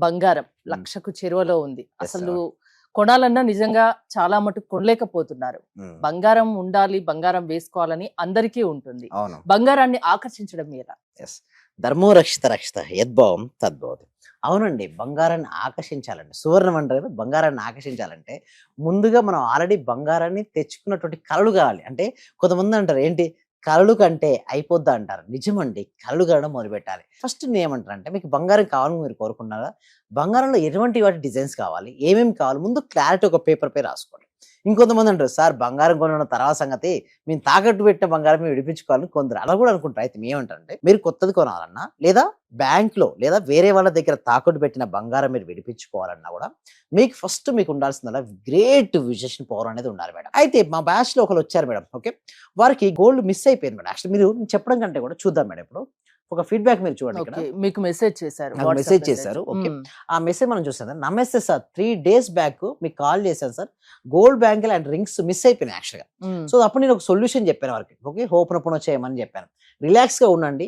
బంగారం ఉమ్, లక్షకు చేరువలో ఉంది. yes, అసలు అవును. కొనాలన్నా నిజంగా చాలా మటుకు కొనలేకపోతున్నారు. ఉమ్, బంగారం ఉండాలి, బంగారం వేసుకోవాలని అందరికీ ఉంటుంది. అవును. బంగారాన్ని ఆకర్షించడం ఎలా? ఎస్. ధర్మో రక్షిత రక్షిత యద్భావం తద్భవతి. అవునండి. బంగారాన్ని ఆకర్షించాలండి. సువర్ణం అంటారు కదా! బంగారాన్ని ఆకర్షించాలంటే ముందుగా మనం ఆల్రెడీ బంగారాన్ని తెచ్చుకున్నటువంటి కలలు కావాలి. అంటే కొంతమంది అంటారు ఏంటి కలలు కంటే అయిపోద్దా అంటారు. నిజమండి. కలలు కనడం మొదలుపెట్టాలి. ఫస్ట్ నేనేమంటానంటే మీకు బంగారం కావాలని మీరు కోరుకున్నారా? బంగారంలో ఎటువంటి వాటి డిజైన్స్ కావాలి? ఏమేమి కావాలి? ముందు క్లారిటీ ఒక పేపర్ పై రాసుకోండి. ఇంకొంతమంది అంటారు సార్ బంగారం కొనడం తర్వాత సంగతి. మేము తాకట్టు పెట్టిన బంగారం మేము విడిపించుకోవాలని కొందరు అలా కూడా అనుకుంటారు. అయితే మేమేమంటారంటే మీరు కొత్తది కొనాలన్నా లేదా బ్యాంక్‌లో లేదా వేరే వాళ్ళ దగ్గర తాకట్టు పెట్టిన బంగారం మీరు విడిపించుకోవాలన్నా కూడా మీకు ఫస్ట్ మీకు ఉండాల్సిందల్లా గ్రేట్ విజన్ పవర్ అనేది ఉండాలి మేడం. అయితే మా బ్యాచ్‌లో ఒకళ్ళొచ్చారు మేడం. ఓకే. వారికి గోల్డ్ మిస్ అయిపోయింది మేడం. యాక్చువల్లీ మీరు చెప్పడం కంటే కూడా చూద్దాం మేడం ఇప్పుడు. ఒక ఫీడ్‌బ్యాక్ మీరు చూడండి ఇక్కడ. ఓకే. మీకు మెసేజ్ చేశారు. నాకు వాట్సాప్ మెసేజ్ మెసేజ్. చేశారు. ఓకే. హ్మ్. ఆ మెసేజ్ మనం చూసాం సార్. నమస్తే సార్ 3 డేస్ బ్యాక్ మీకు కాల్ చేశాను sir. Gold bangle and rings miss అయిపోయినాయి యాక్చువల్‌గా. హ్మ్. సో, అప్పుడు నేను ఒక సొల్యూషన్ చెప్పాను వారికి. ఓకే. హోపోనోపోనో చేయమని చెప్పాను. రిలాక్స్‌గా ఉండండి.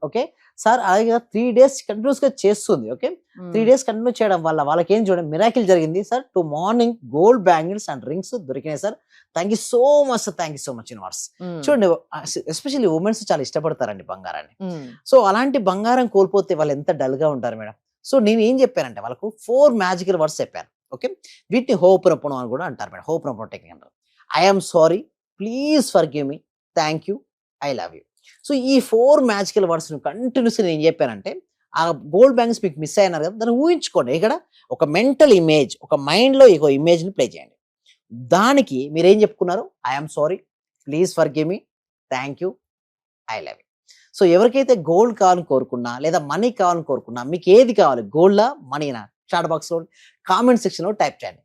ఓకే. సార్ అలాగే 3 డేస్ కంటిన్యూయస్‌గా చేస్తుంది. ఓకే. 3 హ్మ్. డేస్ కంటిన్యూ చేయడం వల్ల వాళ్ళకేం చూడండి మిరాకిల్ జరిగింది sir. To morning gold bangles and rings దొరికినాయి sir. Thank you so much sir. Thank you so much universe. Hmm. చూడండి ఎస్పెషల్లీ వుమెన్స్ చాలా ఇష్టపడతారండి బంగారాన్ని. హ్మ్. సో, అలాంటి బంగారం కోల్పోతే వాళ్ళు ఎంత డల్‌గా ఉంటారు మేడం. సో, నేను ఏం చెప్పానంటే వాళ్ళకు 4 మ్యాజికల్ వర్డ్స్ చెప్పాను. ఓకే. వీటిని హోపోనోపోనో అని కూడా అంటారు మేడం. హోపోనోపోనో టెక్నిక్ అంటారు. I am sorry, please forgive me, thank you, I love you. So, ఈ 4 మ్యాజికల్ వర్డ్స్‌ని కంటిన్యూయస్‌గా నేను చెప్పానంటే ఆ గోల్డ్ బ్యాంగిల్స్ మీకు మిస్ అయ్యన్నారు కదా! దాన్ని ఊహించుకోండి. ఇక్కడ ఒక మెంటల్ ఇమేజ్, ఒక మైండ్‌లో ఒక ఇమేజ్‌ని ప్లే చేయండి. దానికి మీరేం చెప్పుకున్నారు? I am sorry, please forgive me, thank you, I love you. So, ఎవరికైతే గోల్డ్ కావాలని కోరుకున్నా, లేదా మనీ కావాలని కోరుకున్నా, మీకేది కావాలి? గోల్డా? మనీనా? చాట్ బాక్స్‌లో కామెంట్ సెక్షన్‌లో టైప్ చేయండి.